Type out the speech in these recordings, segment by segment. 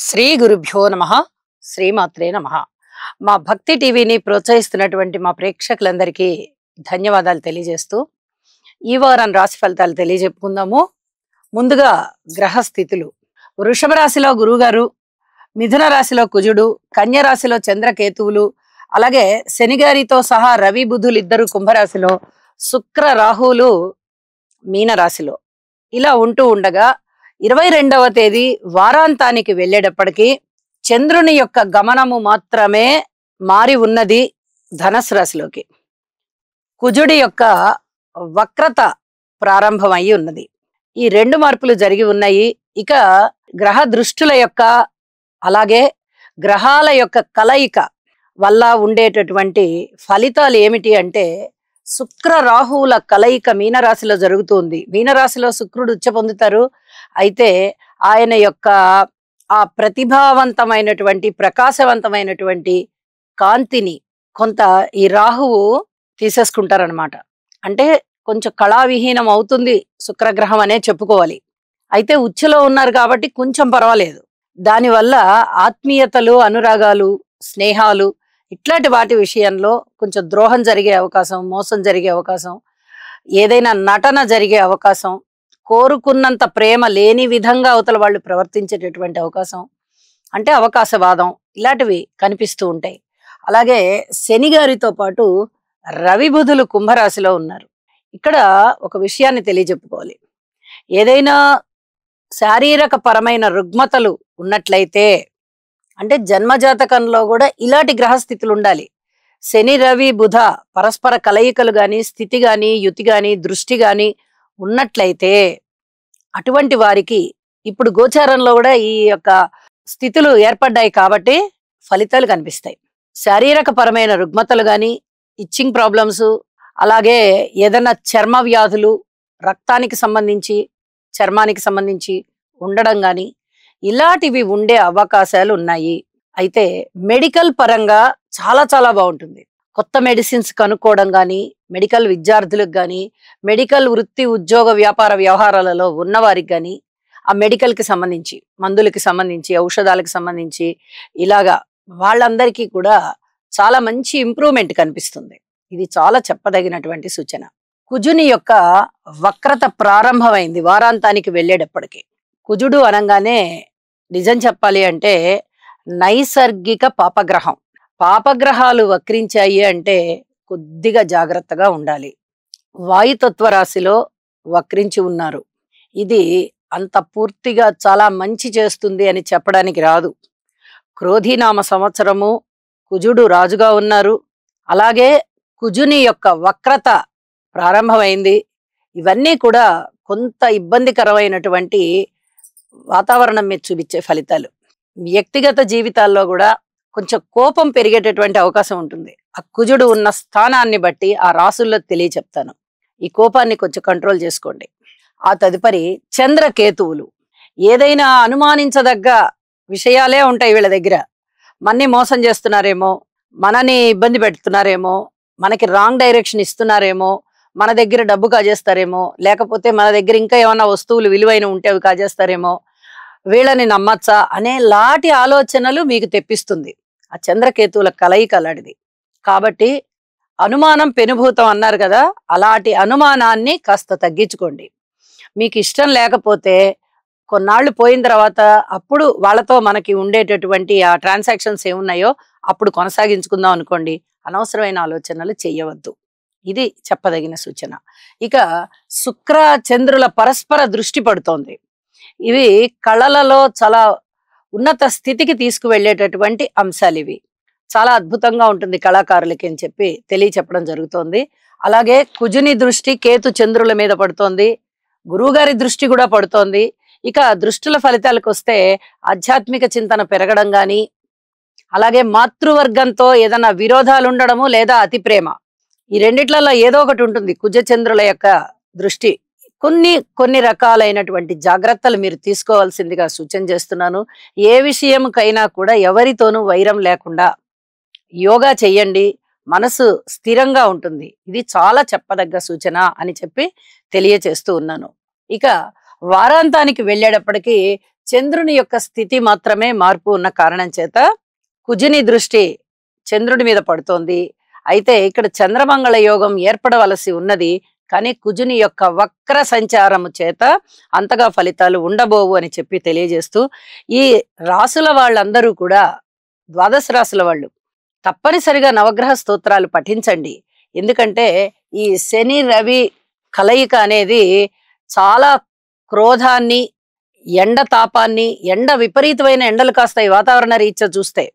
శ్రీ గురుభ్యో నమః. శ్రీమాత్రే నమః. మా భక్తి టీవీని ప్రోత్సహిస్తున్నటువంటి మా ప్రేక్షకులందరికీ ధన్యవాదాలు తెలియజేస్తూ ఈ వారం రాశి ఫలితాలు తెలియజెప్పుకుందాము. ముందుగా గ్రహ స్థితులు. వృషభ రాశిలో గురువుగారు, మిథున రాశిలో కుజుడు, కన్య రాశిలో చంద్రకేతువులు, అలాగే శనిగారితో సహా రవి బుధులు ఇద్దరు కుంభరాశిలో, శుక్ర రాహువులు మీన రాశిలో ఇలా ఉంటూ ఉండగా 22వ తేదీ వారాంతానికి వెళ్ళేటప్పటికి చంద్రుని యొక్క గమనము మాత్రమే మారి ఉన్నది ధనస్సు రాశిలోకి. కుజుడి యొక్క వక్రత ప్రారంభమై ఉన్నది. ఈ రెండు మార్పులు జరిగి ఉన్నాయి. ఇక గ్రహ దృష్టుల యొక్క అలాగే గ్రహాల యొక్క కలయిక వల్ల ఉండేటటువంటి ఫలితాలు ఏమిటి అంటే, శుక్ర రాహువుల కలయిక మీనరాశిలో జరుగుతుంది. మీనరాశిలో శుక్రుడు ఉచ్చ పొందుతారు. అయితే ఆయన యొక్క ఆ ప్రతిభావంతమైనటువంటి ప్రకాశవంతమైనటువంటి కాంతిని కొంత ఈ రాహువు తీసేసుకుంటారనమాట. అంటే కొంచెం కళావిహీనం అవుతుంది శుక్రగ్రహం అనే చెప్పుకోవాలి. అయితే ఉచ్చలో ఉన్నారు కాబట్టి కొంచెం పర్వాలేదు. దానివల్ల ఆత్మీయతలు, అనురాగాలు, స్నేహాలు ఇట్లాంటి వాటి విషయంలో కొంచెం ద్రోహం జరిగే అవకాశం, మోసం జరిగే అవకాశం, ఏదైనా నటన జరిగే అవకాశం, కోరుకున్నంత ప్రేమ లేని విధంగా అవతల వాళ్ళు ప్రవర్తించేటటువంటి అవకాశం, అంటే అవకాశవాదం, ఇలాంటివి కనిపిస్తూ ఉంటాయి. అలాగే శని గారితో పాటు రవి బుధులు కుంభరాశిలో ఉన్నారు. ఇక్కడ ఒక విషయాన్ని తెలియజెప్పుకోవాలి. ఏదైనా శారీరక పరమైన రుగ్మతలు ఉన్నట్లయితే, అంటే జన్మజాతకంలో కూడా ఇలాంటి గ్రహస్థితులు ఉండాలి. శని రవి బుధ పరస్పర కలయికలు గాని, స్థితి గాని, యుతి గాని, దృష్టి గాని ఉన్నట్లయితే అటువంటి వారికి ఇప్పుడు గోచారంలో కూడా ఈ యొక్క స్థితులు ఏర్పడ్డాయి కాబట్టి ఫలితాలు కనిపిస్తాయి. శారీరక పరమైన రుగ్మతలు గాని, ఇచ్చింగ్ ప్రాబ్లమ్స్, అలాగే ఏదైనా చర్మ వ్యాధులు, రక్తానికి సంబంధించి చర్మానికి సంబంధించి ఉండడం గాని ఇలాంటివి ఉండే అవకాశాలు ఉన్నాయి. అయితే మెడికల్ పరంగా చాలా చాలా బాగుంటుంది. కొత్త మెడిసిన్స్ కనుక్కోవడం గాని, మెడికల్ విద్యార్థులకు గాని, మెడికల్ వృత్తి ఉద్యోగ వ్యాపార వ్యవహారాలలో ఉన్నవారికి గాని, ఆ మెడికల్ కి సంబంధించి, మందులకి సంబంధించి, ఔషధాలకు సంబంధించి ఇలాగా వాళ్ళందరికీ కూడా చాలా మంచి ఇంప్రూవ్మెంట్ కనిపిస్తుంది. ఇది చాలా చెప్పదగినటువంటి సూచన. కుజుని యొక్క వక్రత ప్రారంభమైంది వారాంతానికి వెళ్ళేటప్పటికి. కుజుడు అనగానే నిజం చెప్పాలి అంటే నైసర్గిక పాపగ్రహం. పాపగ్రహాలు వక్రించాయి అంటే కొద్దిగా జాగ్రత్తగా ఉండాలి. వాయుతత్వ రాశిలో వక్రించి ఉన్నారు. ఇది అంత పూర్తిగా చాలా మంచి చేస్తుంది అని చెప్పడానికి రాదు. క్రోధినామ సంవత్సరము, కుజుడు రాజుగా ఉన్నారు. అలాగే కుజుని యొక్క వక్రత ప్రారంభమైంది. ఇవన్నీ కూడా కొంత ఇబ్బందికరమైనటువంటి వాతావరణం మీద చూపించే ఫలితాలు. వ్యక్తిగత జీవితాల్లో కూడా కొంచెం కోపం పెరిగేటటువంటి అవకాశం ఉంటుంది. ఆ కుజుడు ఉన్న స్థానాన్ని బట్టి ఆ రాసుల్లో తెలియచెప్తాను. ఈ కోపాన్ని కొంచెం కంట్రోల్ చేసుకోండి. ఆ తదుపరి చంద్రకేతువులు. ఏదైనా అనుమానించదగ్గ విషయాలే ఉంటాయి వీళ్ళ దగ్గర. మనని మోసం చేస్తున్నారేమో, మనని ఇబ్బంది పెడుతున్నారేమో, మనకి రాంగ్ డైరెక్షన్ ఇస్తున్నారేమో, మన దగ్గర డబ్బు కాజేస్తారేమో, లేకపోతే మన దగ్గర ఇంకా ఏమన్నా వస్తువులు విలువైన ఉంటే అవి కాజేస్తారేమో, వీళ్ళని నమ్మచ్చా అనే లాంటి ఆలోచనలు మీకు తెప్పిస్తుంది ఆ చంద్రకేతువుల కలయిక అలాంటిది. కాబట్టి అనుమానం పెనుభూతం అన్నారు కదా, అలాంటి అనుమానాన్ని కాస్త తగ్గించుకోండి. మీకు ఇష్టం లేకపోతే కొన్నాళ్ళు పోయిన తర్వాత అప్పుడు వాళ్ళతో మనకి ఉండేటటువంటి ఆ ట్రాన్సాక్షన్స్ ఏమున్నాయో అప్పుడు కొనసాగించుకుందాం అనుకోండి. అనవసరమైన ఆలోచనలు చేయవద్దు. ఇది చెప్పదగిన సూచన. ఇక శుక్ర చంద్రుల పరస్పర దృష్టి పడుతోంది. ఇవి కళలలో చాలా ఉన్నత స్థితికి తీసుకువెళ్ళేటటువంటి అంశాలు. ఇవి చాలా అద్భుతంగా ఉంటుంది కళాకారులకి అని చెప్పి తెలియచెప్పడం జరుగుతోంది. అలాగే కుజుని దృష్టి కేతు చంద్రుల మీద పడుతోంది. గురువుగారి దృష్టి కూడా పడుతోంది. ఇక దృష్టుల ఫలితాలకు వస్తే ఆధ్యాత్మిక చింతన పెరగడం గాని, అలాగే మాతృవర్గంతో ఏదైనా విరోధాలు ఉండడము లేదా అతి ప్రేమ, ఈ రెండిట్లలో ఏదో ఒకటి ఉంటుంది. కుజ చంద్రుల యొక్క దృష్టి. కొన్ని రకాలైనటువంటి జాగ్రత్తలు మీరు తీసుకోవాల్సిందిగా సూచన చేస్తున్నాను. ఏ విషయంకైనా కూడా ఎవరితోనూ వైరం లేకుండా యోగా చెయ్యండి. మనసు స్థిరంగా ఉంటుంది. ఇది చాలా చెప్పదగ్గ సూచన అని చెప్పి తెలియచేస్తూ ఉన్నాను. ఇక వారాంతానికి వెళ్ళేటప్పటికి చంద్రుని యొక్క స్థితి మాత్రమే మార్పు ఉన్న కారణం చేత కుజుని దృష్టి చంద్రుడి మీద పడుతోంది. అయితే ఇక్కడ చంద్రమంగళ యోగం ఏర్పడవలసి ఉన్నది. కానీ కుజుని యొక్క వక్ర సంచారము చేత అంతగా ఫలితాలు ఉండబోవు అని చెప్పి తెలియజేస్తూ, ఈ రాసుల వాళ్ళందరూ కూడా ద్వాదశ రాసుల వాళ్ళు తప్పనిసరిగా నవగ్రహ స్తోత్రాలు పఠించండి. ఎందుకంటే ఈ శని రవి కలయిక అనేది చాలా క్రోధాన్ని, ఎండ తాపాన్ని, ఎండ విపరీతమైన ఎండలు కాస్తాయి వాతావరణ రీత్యా చూస్తే.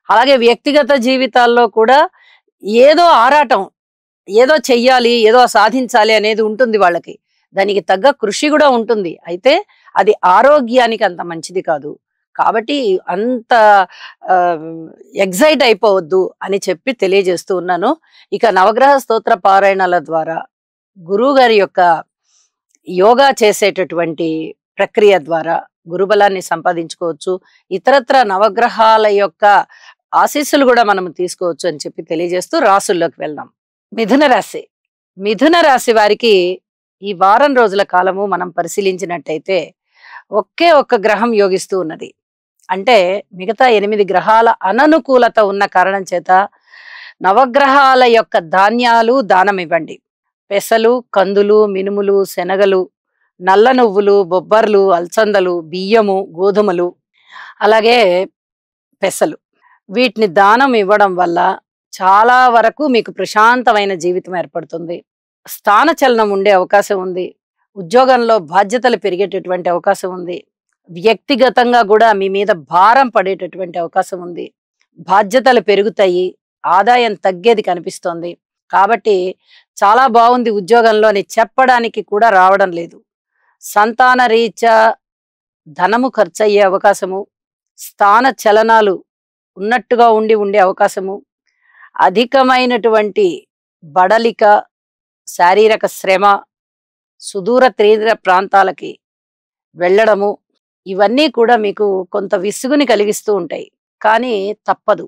అలాగే వ్యక్తిగత జీవితాల్లో కూడా ఏదో ఆరాటం, ఏదో చెయ్యాలి, ఏదో సాధించాలి అనేది ఉంటుంది వాళ్ళకి. దానికి తగ్గ కృషి కూడా ఉంటుంది. అయితే అది ఆరోగ్యానికి అంత మంచిది కాదు. కాబట్టి అంత ఎగ్జైట్ అయిపోవద్దు అని చెప్పి తెలియజేస్తూ ఉన్నాను. ఇక నవగ్రహ స్తోత్ర పారాయణాల ద్వారా గురువు గారి యొక్క యోగా చేసేటటువంటి ప్రక్రియ ద్వారా గురుబలాన్ని సంపాదించుకోవచ్చు. ఇతరత్ర నవగ్రహాల యొక్క ఆశీస్సులు కూడా మనం తీసుకోవచ్చు అని చెప్పి తెలియజేస్తూ రాసుల్లోకి వెళ్దాం. మిథున రాశి. మిథున రాశి వారికి ఈ వారం రోజుల కాలము మనం పరిశీలించినట్టయితే ఒకే ఒక్క గ్రహం యోగిస్తూ ఉన్నది. అంటే మిగతా 8 గ్రహాల అననుకూలత ఉన్న కారణం చేత నవగ్రహాల యొక్క ధాన్యాలు దానం ఇవ్వండి. పెసలు, కందులు, మినుములు, శనగలు, నల్ల నువ్వులు, బొబ్బర్లు, అల్సందలు, బియ్యము, గోధుమలు, అలాగే పెసలు, వీటిని దానం ఇవ్వడం వల్ల చాలా వరకు మీకు ప్రశాంతమైన జీవితం ఏర్పడుతుంది. స్థానచలనం ఉండే అవకాశం ఉంది. ఉద్యోగంలో బాధ్యతలు పెరిగేటటువంటి అవకాశం ఉంది. వ్యక్తిగతంగా కూడా మీ మీద భారం పడేటటువంటి అవకాశం ఉంది. బాధ్యతలు పెరుగుతాయి, ఆదాయం తగ్గేది కనిపిస్తోంది. కాబట్టి చాలా బాగుంది ఉద్యోగంలోని చెప్పడానికి కూడా రావడం లేదు. సంతాన రీత్యా ధనము ఖర్చయ్యే అవకాశము, స్థాన చలనాలు ఉన్నట్టుగా ఉండే అవకాశము, అధికమైనటువంటి బడలిక, శారీరక శ్రమ, సుదూర తీర ప్రాంతాలకి వెళ్ళడము, ఇవన్నీ కూడా మీకు కొంత విసుగుని కలిగిస్తూ ఉంటాయి. కానీ తప్పదు.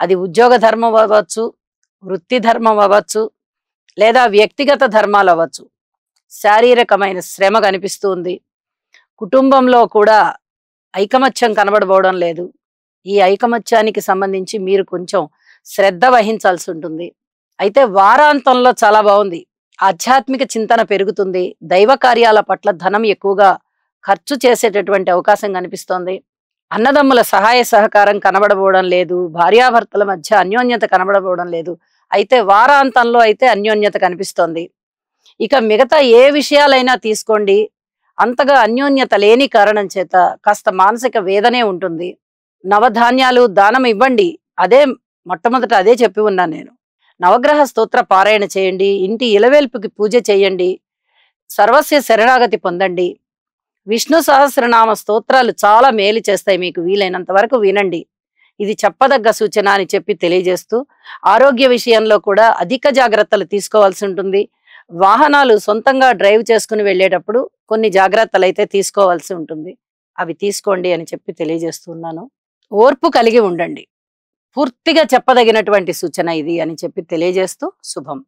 అది ఉద్యోగ ధర్మం అవ్వచ్చు, వృత్తి ధర్మం అవ్వచ్చు, లేదా వ్యక్తిగత ధర్మాలు అవ్వచ్చు. శారీరకమైన శ్రమ కనిపిస్తుంది. కుటుంబంలో కూడా ఐకమత్యం కనబడబోవడం లేదు. ఈ ఐకమత్యానికి సంబంధించి మీరు కొంచెం శ్రద్ధ వహించాల్సి ఉంటుంది. అయితే వారాంతంలో చాలా బాగుంది. ఆధ్యాత్మిక చింతన పెరుగుతుంది. దైవ కార్యాల పట్ల ధనం ఎక్కువగా ఖర్చు చేసేటటువంటి అవకాశం కనిపిస్తోంది. అన్నదమ్ముల సహాయ సహకారం కనబడబోవడం లేదు. భార్యాభర్తల మధ్య అన్యోన్యత కనబడబోవడం లేదు. అయితే వారాంతంలో అయితే అన్యోన్యత కనిపిస్తోంది. ఇక మిగతా ఏ విషయాలైనా తీసుకోండి, అంతగా అన్యోన్యత లేని కారణం చేత కాస్త మానసిక వేదనే ఉంటుంది. నవధాన్యాలు దానం ఇవ్వండి. అదే మొట్టమొదట అదే చెప్పి ఉన్నాను నేను. నవగ్రహ స్తోత్ర పారాయణ చేయండి. ఇంటి ఇలవేల్పుకి పూజ చేయండి. సర్వస్య శరణాగతి పొందండి. విష్ణు సహస్రనామ స్తోత్రాలు చాలా మేలు చేస్తాయి. మీకు వీలైనంత వరకు వినండి. ఇది చెప్పదగ్గ సూచన అని చెప్పి తెలియజేస్తూ, ఆరోగ్య విషయంలో కూడా అధిక జాగ్రత్తలు తీసుకోవాల్సి ఉంటుంది. వాహనాలు సొంతంగా డ్రైవ్ చేసుకుని వెళ్ళేటప్పుడు కొన్ని జాగ్రత్తలు అయితే తీసుకోవాల్సి ఉంటుంది. అవి తీసుకోండి అని చెప్పి తెలియజేస్తున్నాను. ఓర్పు కలిగి ఉండండి. పూర్తిగా చెప్పదగినటువంటి సూచన ఇది అని చెప్పి తెలియజేస్తూ శుభం.